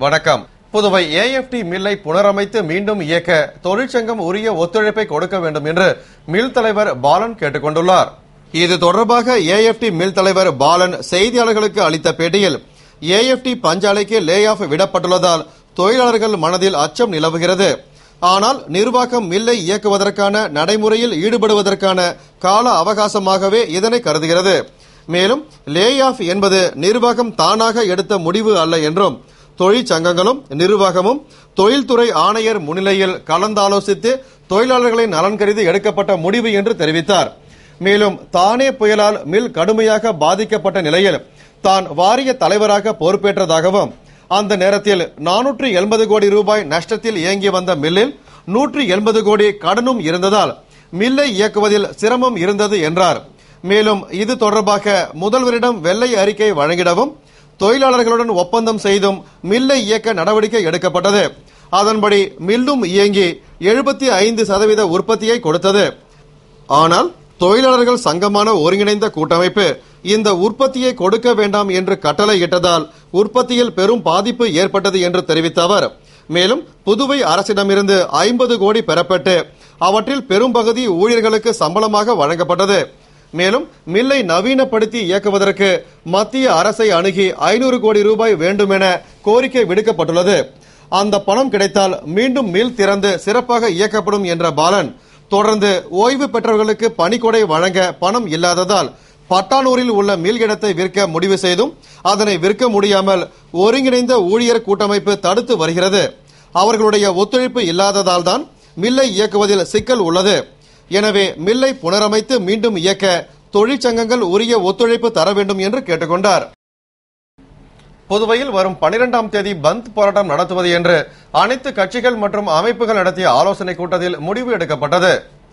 வணக்கம். புதுவை ஏஎப்டி மில்லை புனரமைத்து மீண்டும் இயக்க தொழிற்சங்கம் உரிய ஒத்துழைப்பை கொடுக்க வேண்டும் என்று மில் தலைவர் பாலன் கேட்டுக் கொண்டுள்ளார். இது தொடர்பாக ஏஎப்டி மில் தலைவர் பாலன் செய்தியாளர்களுக்கு அளித்த பேட்டியில், ஏஎப்டி பஞ்சாலைக்கு லே ஆஃப் விடப்பட்டுள்ளதால் தொழிலாளர்கள் மனதில் அச்சம் நிலவுகிறது. ஆனால் நிர்வாகம் மில்லை இயக்குவதற்கான நடைமுறையில் ஈடுபடுவதற்கான கால அவகாசமாகவே இதனை கருதுகிறது. மேலும் லே ஆஃப் என்பது நிர்வாகம் தானாக எடுத்த முடிவு அல்ல என்றும், தொழிற்சங்கங்களும் நிர்வாகமும் தொழில்துறை ஆணையர் முன்னிலையில் கலந்தாலோசித்து தொழிலாளர்களின் நலன் கருதி எடுக்கப்பட்ட முடிவு என்று தெரிவித்தார். மேலும் தானே புயலால் மில் கடுமையாக பாதிக்கப்பட்ட நிலையில் தான் வாரிய தலைவராக பொறுப்பேற்றதாகவும், அந்த நேரத்தில் 480 கோடி ரூபாய் நஷ்டத்தில் இயங்கி வந்த மில்லில் 180 கோடி கடனும் இருந்ததால் மில்லை இயக்குவதில் சிரமம் இருந்தது என்றார். மேலும் இது தொடர்பாக முதல்வரிடம் வெள்ளை அறிக்கை வழங்கிடவும், தொழிலாளர்களுடன் ஒப்பந்தம் செய்தும் மில்லை இயக்க நடவடிக்கை எடுக்கப்பட்டது. அதன்படி மில்லும் இயங்கி 75% உற்பத்தியை கொடுத்தது. ஆனால் தொழிலாளர்கள் சங்கமான ஒருங்கிணைந்த கூட்டமைப்பு இந்த உற்பத்தியை கொடுக்க வேண்டாம் என்று கட்டளையிட்டதால் உற்பத்தியில் பெரும் பாதிப்பு ஏற்பட்டது என்று தெரிவித்த அவர், மேலும் புதுவை அரசிடமிருந்து 50 கோடி பெறப்பட்டு அவற்றில் பெரும்பகுதி ஊழியர்களுக்கு சம்பளமாக வழங்கப்பட்டது. மேலும் மில்லை நவீனப்படுத்தி இயக்குவதற்கு மத்திய அரசை அணுகி 500 கோடி ரூபாய் வேண்டும் என கோரிக்கை விடுக்கப்பட்டுள்ளது. அந்த பணம் கிடைத்தால் மீண்டும் மில் திறந்து சிறப்பாக இயக்கப்படும் என்ற பாலன், தொடர்ந்து ஓய்வு பெற்றவர்களுக்கு பணிக்கொடை வழங்க பணம் இல்லாததால் பட்டானூரில் உள்ள மில் இடத்தை விற்க முடிவு செய்தும் அதனை விற்க முடியாமல் ஒருங்கிணைந்த ஊழியர் கூட்டமைப்பு தடுத்து வருகிறது. அவர்களுடைய ஒத்துழைப்பு இல்லாததால் தான் மில்லை இயக்குவதில் சிக்கல் உள்ளது. எனவே மில்லை புனரமைத்து மீண்டும் இயக்க தொழிற்சங்கங்கள் உரிய ஒத்துழைப்பு தர வேண்டும் என்று கேட்டுக்கொண்டார். புதுவையில் வரும் 12ஆம் தேதி பந்த் போராட்டம் நடத்துவது என்று அனைத்து கட்சிகள் மற்றும் அமைப்புகள் நடத்திய ஆலோசனை கூட்டத்தில் முடிவு எடுக்கப்பட்டது.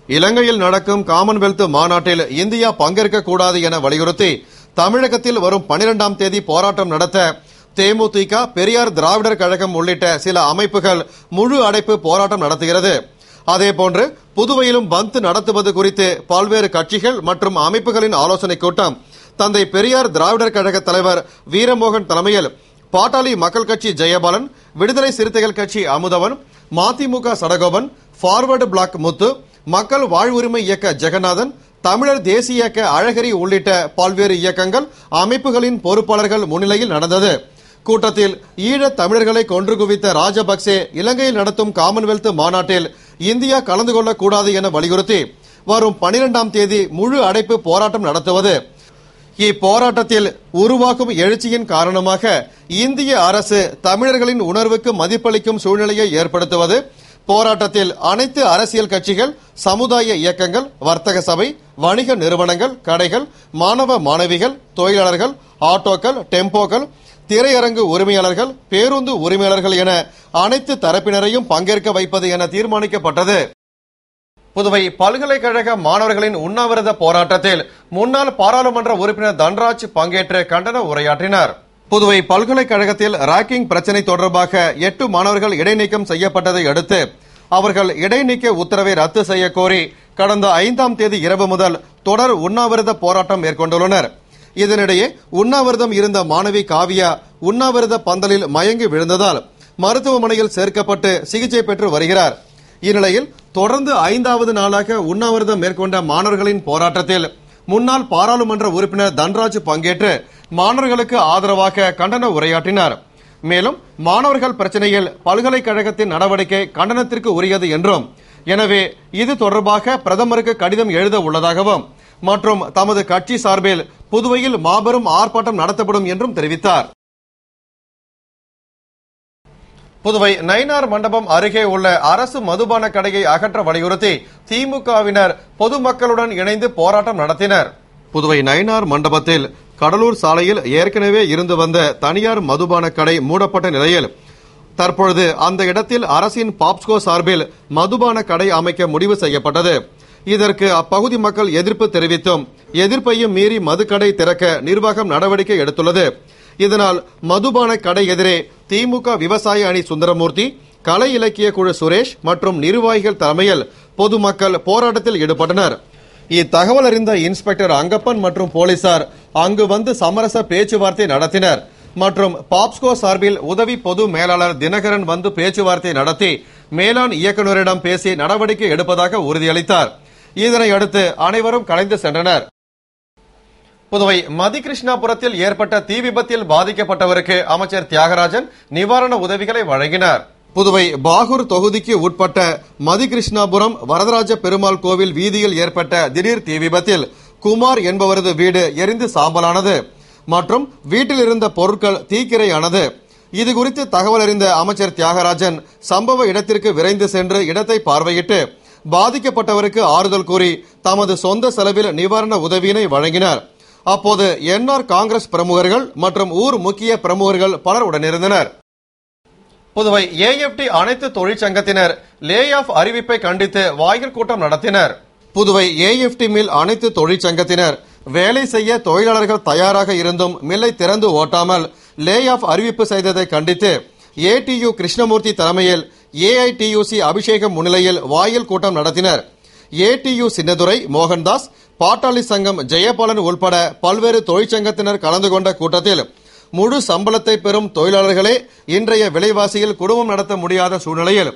இலங்கையில் நடக்கும் காமன்வெல்த் மாநாட்டில் இந்தியா பங்கேற்க கூடாது என வலியுறுத்தி தமிழகத்தில் வரும் 12ஆம் தேதி போராட்டம் நடத்த தேமுதிக, பெரியார் திராவிடர் கழகம் உள்ளிட்ட சில அமைப்புகள் முழு அடைப்பு போராட்டம் நடத்துகிறது. அதேபோன்று புதுவையிலும் பந்த் நடத்துவது குறித்து பல்வேறு கட்சிகள் மற்றும் அமைப்புகளின் ஆலோசனைக் கூட்டம் தந்தை பெரியார் திராவிடர் கழக தலைவர் வீரமோகன் தலைமையில் பாட்டாளி மக்கள் கட்சி ஜெயபாலன், விடுதலை சிறுத்தைகள் கட்சி அமுதவன், மதிமுக சடகோபன், பார்வர்டு பிளாக் முத்து, மக்கள் வாழ்வுரிமை இயக்க ஜெகநாதன், தமிழர் தேசிய இயக்க அழகிரி உள்ளிட்ட பல்வேறு இயக்கங்கள் அமைப்புகளின் பொறுப்பாளர்கள் முன்னிலையில் நடந்தது. கூட்டத்தில் ஈழத் தமிழர்களை கொன்று குவித்த ராஜபக்சே இலங்கையில் நடத்தும் காமன்வெல்த் மாநாட்டில் இந்தியா கலந்து கொள்ளக்கூடாது என வலியுறுத்தி வரும் 12ஆம் தேதி முழு அடைப்பு போராட்டம் நடத்துவது. இப்போராட்டத்தில் உருவாகும் எழுச்சியின் காரணமாக இந்திய அரசு தமிழர்களின் உணர்வுக்கு மதிப்பளிக்கும் சூழ்நிலையை ஏற்படுத்துவது, போராட்டத்தில் அனைத்து அரசியல் கட்சிகள், சமுதாய இயக்கங்கள், வர்த்தக சபை, வணிக நிறுவனங்கள், கடைகள், மாணவ மாணவிகள், தொழிலாளர்கள், ஆட்டோக்கள், டெம்போக்கள், திரையரங்கு உரிமையாளர்கள், பேருந்து உரிமையாளர்கள் என அனைத்து தரப்பினரையும் பங்கேற்க வைப்பது என தீர்மானிக்கப்பட்டது. புதுவை பல்கலைக்கழக மாணவர்களின் உண்ணாவிரத போராட்டத்தில் முன்னாள் பாராளுமன்ற உறுப்பினர் தன்ராஜ் பங்கேற்று கண்டன உரையாற்றினார். புதுவை பல்கலைக்கழகத்தில் ராக்கிங் பிரச்சினை தொடர்பாக 8 மாணவர்கள் இடைநீக்கம் செய்யப்பட்டதை அடுத்து அவர்கள் இடைநீக்க உத்தரவை ரத்து செய்ய கோரி கடந்த 5ஆம் தேதி இரவு முதல் தொடர் உண்ணாவிரத போராட்டம் மேற்கொண்டுள்ளனர். இதனிடையே உண்ணாவிரதம் இருந்த மாணவி காவியா உண்ணாவிரத பந்தலில் மயங்கி விழுந்ததால் மருத்துவமனையில் சேர்க்கப்பட்டு சிகிச்சை பெற்று வருகிறார். இந்நிலையில் தொடர்ந்து 5வது நாளாக உண்ணாவிரதம் மேற்கொண்ட மாணவர்களின் போராட்டத்தில் முன்னாள் பாராளுமன்ற உறுப்பினர் தன்ராஜ் பங்கேற்று மாணவர்களுக்கு ஆதரவாக கண்டன உரையாற்றினார். மேலும் மாணவர்கள் பிரச்சனையில் பல்கலைக்கழகத்தின் நடவடிக்கை கண்டனத்திற்கு உரியது என்றும், எனவே இது தொடர்பாக பிரதமருக்கு கடிதம் எழுத உள்ளதாகவும் மற்றும் தமது கட்சி சார்பில் புதுவையில் மாபெரும் ஆர்ப்பாட்டம் நடத்தப்படும் என்றும் தெரிவித்தார். புதுவை நயினார் மண்டபம் அருகே உள்ள அரசு மதுபான கடையை அகற்ற வலியுறுத்தி திமுகவினர் பொதுமக்களுடன் இணைந்து போராட்டம் நடத்தினர். புதுவை நயினார் மண்டபத்தில் கடலூர் சாலையில் ஏற்கனவே இருந்து வந்த தனியார் மதுபான கடை மூடப்பட்ட நிலையில் தற்பொழுது அந்த இடத்தில் அரசின் பாப்ஸ்கோ சார்பில் மதுபான கடை அமைக்க முடிவு செய்யப்பட்டது. இதற்கு அப்பகுதி மக்கள் எதிர்ப்பு தெரிவித்தும் எதிர்ப்பையும் மீறி மதுக்கடை திறக்க நிர்வாகம் நடவடிக்கை எடுத்துள்ளது. இதனால் மதுபான கடை எதிரே திமுக விவசாய அணி சுந்தரமூர்த்தி, கலை இலக்கிய குழு சுரேஷ் மற்றும் நிர்வாகிகள் தலைமையில் பொதுமக்கள் போராட்டத்தில் ஈடுபட்டனர். இத்தகவல் அறிந்த இன்ஸ்பெக்டர் அங்கப்பன் மற்றும் போலீசார் அங்கு வந்து சமரச பேச்சுவார்த்தை நடத்தினர். மற்றும் பாப்ஸ்கோ சார்பில் உதவி பொது மேலாளர் தினகரன் வந்து பேச்சுவார்த்தை நடத்தி மேலாண் இயக்குநரிடம் பேசி நடவடிக்கை எடுப்பதாக உறுதியளித்தார். இதனையடுத்து அனைவரும் கலைந்து சென்றனர். புதுவை மதிகிருஷ்ணாபுரத்தில் ஏற்பட்ட தீ விபத்தில் பாதிக்கப்பட்டவருக்கு அமைச்சர் தியாகராஜன் நிவாரண உதவிகளை வழங்கினார். புதுவை பாகூர் தொகுதிக்கு உட்பட்ட மதிகிருஷ்ணாபுரம் வரதராஜ பெருமாள் கோவில் வீதியில் ஏற்பட்ட திடீர் தீ விபத்தில் குமார் என்பவரது வீடு எரிந்து சாம்பலானது மற்றும் வீட்டில் இருந்த பொருட்கள் தீக்கிரையானது. இதுகுறித்து தகவல் அறிந்த அமைச்சர் தியாகராஜன் சம்பவ இடத்திற்கு விரைந்து சென்று இடத்தை பார்வையிட்டு பாதிக்கப்பட்டவருக்கு ஆறுதல் கூறி தமது சொந்த செலவில் நிவாரண உதவியினை வழங்கினார். அப்போது என்ஆர் காங்கிரஸ் பிரமுகர்கள் மற்றும் ஊர் முக்கிய பிரமுகர்கள் பலர் உடனிருந்தனர். புதுவை ஏஎப்டி அனைத்து தொழிற்சங்கத்தினர் லே ஆஃப் அறிவிப்பை கண்டித்து வாயில் கூட்டம் நடத்தினர். புதுவை ஏஎப்டி மில் அனைத்து தொழிற்சங்கத்தினர் வேலை செய்ய தொழிலாளர்கள் தயாராக இருந்தும் மில்லை திறந்து ஓட்டாமல் லே ஆஃப் அறிவிப்பு செய்ததை கண்டித்து ஏடியு கிருஷ்ணமூர்த்தி தலைமையில் ஏஐடியுசி அபிஷேகம் முன்னிலையில் வாயில் கூட்டம் நடத்தினர். ஏடியு சின்னதுரை, மோகன்தாஸ், பாட்டாளி சங்கம் ஜெயபாலன் உள்பட பல்வேறு தொழிற்சங்கத்தினர் கலந்து கொண்ட கூட்டத்தில் முழு சம்பளத்தை பெறும் தொழிலாளர்களே இன்றைய விலைவாசியில் குடும்பம் நடத்த முடியாத சூழ்நிலையில்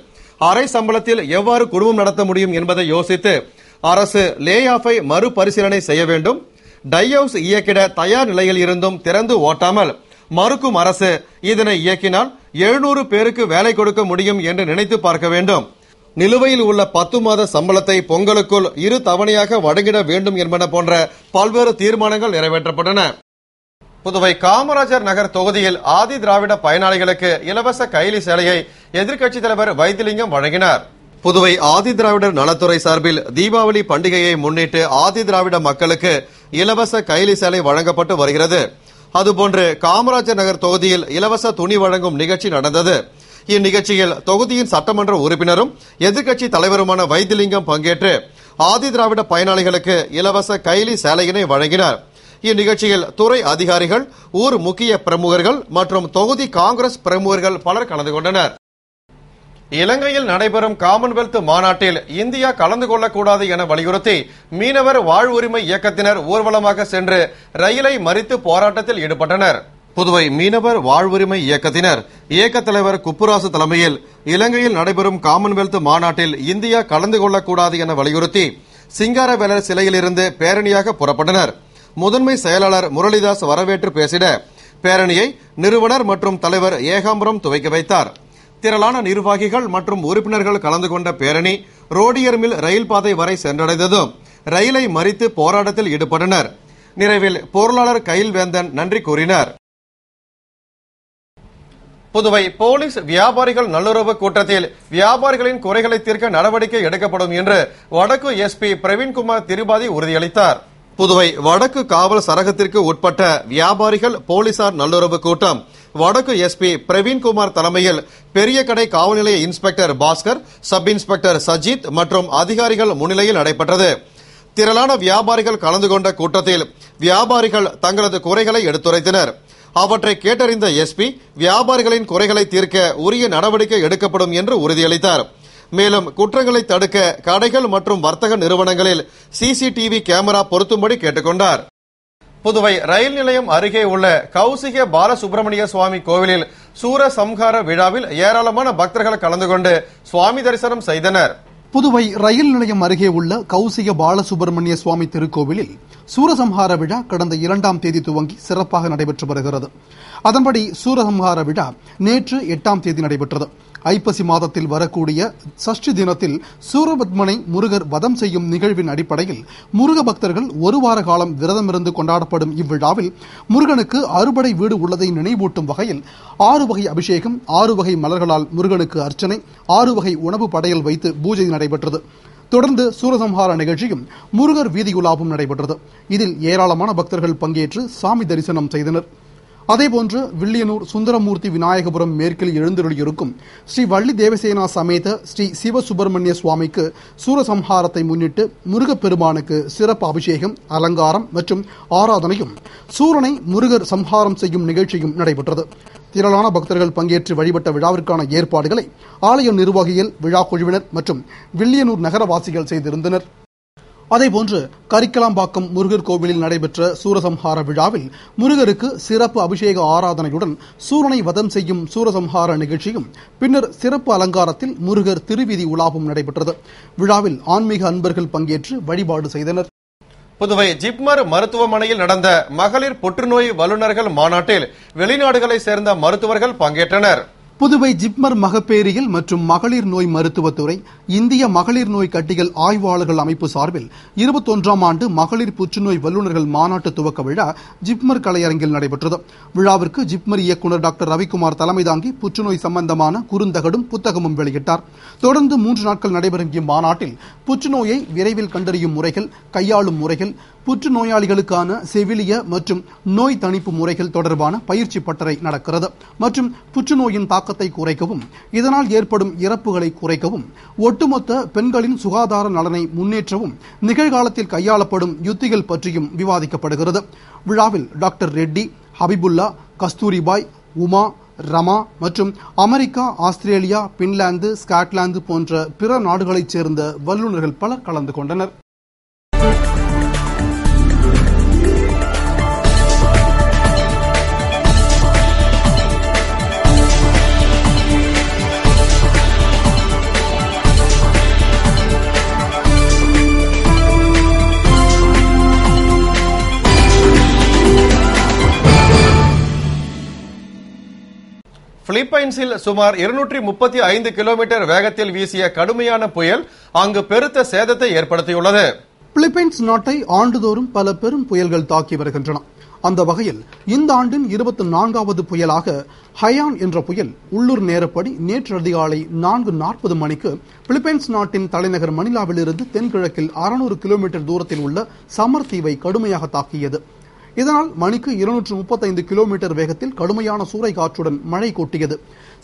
அரை சம்பளத்தில் எவ்வாறு குடும்பம் நடத்த முடியும் என்பதை யோசித்து அரசு லே ஆஃபை மறுபரிசீலனை செய்ய வேண்டும். டை ஹவுஸ் இயக்கிட தயார் நிலையில் இருந்தும் திறந்து ஓட்டாமல் மறுக்கும் அரசு இதனை இயக்கினால் 700 பேருக்கு வேலை கொடுக்க முடியும் என்று நினைத்து பார்க்க வேண்டும். நிலுவையில் உள்ள 10 மாத சம்பளத்தை பொங்கலுக்குள் 2 தவணையாக வழங்கிட வேண்டும் என்பன போன்ற பல்வேறு தீர்மானங்கள் நிறைவேற்றப்பட்டன. புதுவை காமராஜர் நகர் தொகுதியில் ஆதி திராவிட பயனாளிகளுக்கு இலவச கைலி சேலையை எதிர்க்கட்சித் தலைவர் வைத்திலிங்கம் வழங்கினார். புதுவை ஆதி திராவிடர் நலத்துறை சார்பில் தீபாவளி பண்டிகையை முன்னிட்டு ஆதி திராவிட மக்களுக்கு இலவச கைலி சேலை வழங்கப்பட்டு வருகிறது. அதுபோன்று காமராஜர் நகர் தொகுதியில் இலவச துணி வழங்கும் நிகழ்ச்சி நடந்தது. இந்நிகழ்ச்சியில் தொகுதியின் சட்டமன்ற உறுப்பினரும் எதிர்க்கட்சி தலைவருமான வைத்திலிங்கம் பங்கேற்று ஆதி திராவிட பயனாளிகளுக்கு இலவச கைலி சேலையினை வழங்கினார். இந்நிகழ்ச்சியில் துறை அதிகாரிகள், ஊர் முக்கிய பிரமுகர்கள் மற்றும் தொகுதி காங்கிரஸ் பிரமுகர்கள் பலர் கலந்து கொண்டனர். இலங்கையில் நடைபெறும் காமன்வெல்த் மாநாட்டில் இந்தியா கலந்து கொள்ளக்கூடாது என வலியுறுத்தி மீனவர் வாழ்வுரிமை இயக்கத்தினர் ஊர்வலமாக சென்று ரயிலை மறித்து போராட்டத்தில் ஈடுபட்டனர். புதுவை மீனவர் வாழ்வுரிமை இயக்கத்தினர் இயக்க தலைவர் குப்புராசு தலைமையில் இலங்கையில் நடைபெறும் காமன்வெல்த் மாநாட்டில் இந்தியா கலந்து கொள்ளக்கூடாது என வலியுறுத்தி சிங்காரவேலர் சிலையிலிருந்து பேரணியாக புறப்பட்டனர். முதன்மை செயலாளர் முரளிதாஸ் வரவேற்று பேசிட பேரணியை நிறுவனர் மற்றும் தலைவர் ஏகாம்பரம் துவக்கி வைத்தார். திரளான நிர்வாகிகள் மற்றும் உறுப்பினர்கள் கலந்து கொண்ட பேரணி ரோடியர் மில் ரயில் பாதை வரை சென்றடைந்ததும் ரயிலை மறித்து போராட்டத்தில் ஈடுபட்டனர். நிறைவில் பொருளாளர் கைல்வேந்தன் நன்றி கூறினார். புதுவை போலீஸ் வியாபாரிகள் நல்லுறவு கூட்டத்தில் வியாபாரிகளின் குறைகளை தீர்க்க நடவடிக்கை எடுக்கப்படும் என்று வடக்கு எஸ்பி பிரவீன்குமார் திரிபாதி உறுதியளித்தார். புதுவை வடக்கு காவல் சரகத்திற்கு உட்பட்ட வியாபாரிகள் போலீசார் நல்லுறவு கூட்டம் வடக்கு எஸ்பி பிரவீன்குமார் தலைமையில் பெரிய கடை காவல் நிலைய inspector Bhaskar, sub inspector Sajith மற்றும் அதிகாரிகள் முன்னிலையில் நடைபெற்றது. திரளான வியாபாரிகள் கலந்து கொண்ட கூட்டத்தில் வியாபாரிகள் தங்களது குறைகளை எடுத்துரைத்தனர். அவற்றை கேட்டறிந்த எஸ்பி வியாபாரிகளின் குறைகளை தீர்க்க உரிய நடவடிக்கை எடுக்கப்படும் என்று உறுதியளித்தார். மேலும் குற்றங்களை தடுக்க கடைகள் மற்றும் வர்த்தக நிறுவனங்களில் சிசிடிவி கேமரா பொருத்தும்படி கேட்டுக்கொண்டார். புதுவை ரயில் நிலையம் அருகே உள்ள கௌசிக பாலசுப்பிரமணிய சுவாமி கோவிலில் சூரசம்ஹார விழாவில் ஏராளமான பக்தர்கள் கலந்து கொண்டு சுவாமி தரிசனம் செய்தனர். புதுவை ரயில் நிலையம் அருகே உள்ள கௌசிக பாலசுப்பிரமணிய சுவாமி திருக்கோவிலில் சூரசம்ஹார விழா கடந்த 2ஆம் தேதி துவங்கி சிறப்பாக நடைபெற்று வருகிறது. அதன்படி சூரசம்ஹார விழா நேற்று 8ஆம் தேதி நடைபெற்றது. ஐப்பசி மாதத்தில் வரக்கூடிய சஷ்டி தினத்தில் சூரபத்மனை முருகர் வதம் செய்யும் நிகழ்வின் அடிப்படையில் முருக பக்தர்கள் 1 வார காலம் விரதமிருந்து கொண்டாடப்படும் இவ்விழாவில் முருகனுக்கு அறுபடை வீடு உள்ளதை நினைவூட்டும் வகையில் 6 வகை அபிஷேகம், 6 வகை மலர்களால் முருகனுக்கு அர்ச்சனை, 6 வகை உணவு படையல் வைத்து பூஜை நடைபெற்றது. தொடர்ந்து சூரசம்ஹார நிகழ்ச்சியும் முருகர் வீதியுலாவும் நடைபெற்றது. இதில் ஏராளமான பக்தர்கள் பங்கேற்று சாமி தரிசனம் செய்தனர். அதேபோன்று வில்லியனூர் சுந்தரமூர்த்தி விநாயகபுரம் மேற்கில் எழுந்தருளியிருக்கும் ஸ்ரீ வள்ளி தேவசேனா சமேத ஸ்ரீ சிவசுப்பிரமணிய சுவாமிக்கு சூரசம்ஹாரத்தை முன்னிட்டு முருகப்பெருமானுக்கு சிறப்பு அபிஷேகம், அலங்காரம் மற்றும் ஆராதனையும் சூரனை முருகர் சம்ஹாரம் செய்யும் நிகழ்ச்சியும் நடைபெற்றது. திரளான பக்தர்கள் பங்கேற்று வழிபட்ட விழாவிற்கான ஏற்பாடுகளை ஆலய நிர்வாகிகள், விழா குழுவினர் மற்றும் வில்லியனூர் நகரவாசிகள் செய்திருந்தனர். அதேபோன்று கரிக்கலாம்பாக்கம் முருகர் கோவிலில் நடைபெற்ற சூரசம்ஹார விழாவில் முருகருக்கு சிறப்பு அபிஷேக ஆராதனையுடன் சூரனை வதம் செய்யும் சூரசம்ஹார நிகழ்ச்சியும் பின்னர் சிறப்பு அலங்காரத்தில் முருகர் திருவீதி உலாவும் நடைபெற்றது. விழாவில் ஆன்மீக அன்பர்கள் பங்கேற்று வழிபாடு செய்தனர். புதுவை ஜிப்மர் மருத்துவமனையில் நடந்த மகளிர் புற்றுநோய் வல்லுநர்கள் மாநாட்டில் வெளிநாடுகளைச் சேர்ந்த மருத்துவர்கள் பங்கேற்றனர். புதுவை ஜிப்மர் மகப்பேறியல் மற்றும் மகளிர் நோய் மருத்துவத்துறை இந்திய மகளிர் நோய் கட்டிகள் ஆய்வாளர்கள் அமைப்பு சார்பில் 21ஆம் ஆண்டு மகளிர் புற்றுநோய் வல்லுநர்கள் மாநாட்டு துவக்க விழா ஜிப்மர் கலையரங்கில் நடைபெற்றது. விழாவிற்கு ஜிப்மர் இயக்குநர் டாக்டர் ரவிக்குமார் தலைமை தாங்கி புற்றுநோய் சம்பந்தமான குறுந்தகடும் புத்தகமும் வெளியிட்டார். தொடர்ந்து 3 நாட்கள் நடைபெறும் இம்மாநாட்டில் புற்றுநோயை விரைவில் கண்டறியும் முறைகள், கையாளும் முறைகள், புற்றுநோயாளிகளுக்கான செவிலிய மற்றும் நோய் தணிப்பு முறைகள் தொடர்பான பயிற்சி பட்டறை நடக்கிறது மற்றும் புற்றுநோயின் தாக்கத்தை குறைக்கவும் இதனால் ஏற்படும் இறப்புகளை குறைக்கவும் ஒட்டுமொத்த பெண்களின் சுகாதார நலனை முன்னேற்றவும் நிகழ்காலத்தில் கையாளப்படும் யுத்திகள் பற்றியும் விவாதிக்கப்படுகிறது. விழாவில் டாக்டர் ரெட்டி, ஹபிபுல்லா, கஸ்தூரிபாய், உமா, ரமா மற்றும் அமெரிக்கா, ஆஸ்திரேலியா, பின்லாந்து, ஸ்காட்லாந்து போன்ற பிற நாடுகளைச் சேர்ந்த வல்லுநர்கள் பலர் கலந்து கொண்டனர். பிலிப்பைன்ஸில் சுமார் 235 கிலோமீட்டர் வேகத்தில் வீசிய கடுமையான புயல் அங்கு பெருத்த சேதத்தை ஏற்படுத்தியுள்ளது. பிலிப்பைன்ஸ் நாட்டை ஆண்டுதோறும் பல பெரும் புயல்கள் தாக்கி வருகின்றன. அந்த வகையில் இந்த ஆண்டின் 24வது புயலாக ஹயான் என்ற புயல் உள்ளூர் நேரப்படி நேற்று அதிகாலை 4:40 மணிக்கு பிலிப்பைன்ஸ் நாட்டின் தலைநகர் மணிலாவிலிருந்து தென்கிழக்கில் 600 கிலோமீட்டர் தூரத்தில் உள்ள சமர் தீவை கடுமையாக தாக்கியது. இதனால் மணிக்கு 235 கிலோமீட்டர் வேகத்தில் கடுமையான சூறை காற்றுடன் மழை கொட்டியது.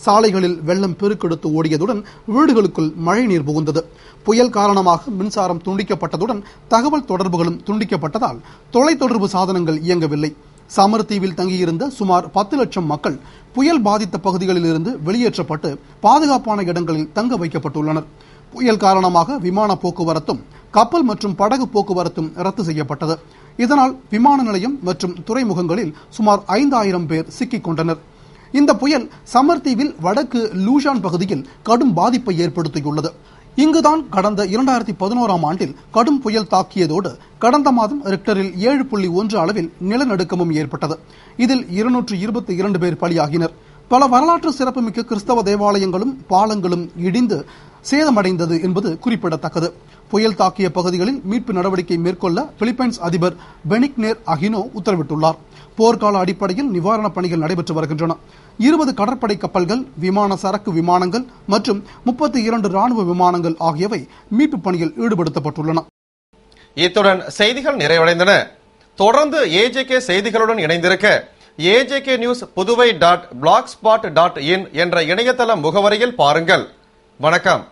சாலைகளில் வெள்ளம் பெருக்கெடுத்து ஓடியதுடன் வீடுகளுக்குள் மழை நீர் புகுந்தது. புயல் காரணமாக மின்சாரம் துண்டிக்கப்பட்டதுடன் தகவல் தொடர்புகளும் துண்டிக்கப்பட்டதால் தொலைத்தொடர்பு சாதனங்கள் இயங்கவில்லை. சமர் தீவில் தங்கியிருந்த சுமார் 10 லட்சம் மக்கள் புயல் பாதித்த பகுதிகளில் இருந்து வெளியேற்றப்பட்டு பாதுகாப்பான இடங்களில் தங்க வைக்கப்பட்டுள்ளனர். புயல் காரணமாக விமான போக்குவரத்தும் கப்பல் மற்றும் படகு போக்குவரத்தும் ரத்து செய்யப்பட்டது. இதனால் விமான நிலையம் மற்றும் துறைமுகங்களில் சுமார் 5000 பேர் சிக்கிக் கொண்டனர். இந்த புயல் சமர் தீவில் வடக்கு லூஷான் பகுதியில் கடும் பாதிப்பை ஏற்படுத்தியுள்ளது. இங்குதான் கடந்த 2011ஆம் ஆண்டில் கடும் புயல் தாக்கியதோடு கடந்த மாதம் ரிக்டரில் 7.1 அளவில் நிலநடுக்கமும் ஏற்பட்டது. இதில் 222 பேர் பலியாகினர். பல வரலாற்று சிறப்புமிக்க கிறிஸ்தவ தேவாலயங்களும் பாலங்களும் இடிந்து சேதமடைந்தது என்பது குறிப்பிடத்தக்கது. புயல் தாக்கிய பகுதிகளில் மீட்பு நடவடிக்கை மேற்கொள்ள பிலிப்பைன்ஸ் அதிபர் பெனிக்னேர் அகினோ உத்தரவிட்டுள்ளார். போர்க்கால அடிப்படையில் நிவாரணப் பணிகள் நடைபெற்று வருகின்றன. 20 கடற்படை கப்பல்கள், விமான சரக்கு விமானங்கள் மற்றும் 32 ராணுவ விமானங்கள் ஆகியவை மீட்பு பணியில் ஈடுபடுத்தப்பட்டுள்ளன. இத்துடன் செய்திகள் நிறைவடைந்தன. தொடர்ந்து ஏஜேகே செய்திகளுடன் இணைந்திருக்க AJK News புதுவை .blogspot.in என்ற இணையதள முகவரியில் பாருங்கள். வணக்கம்.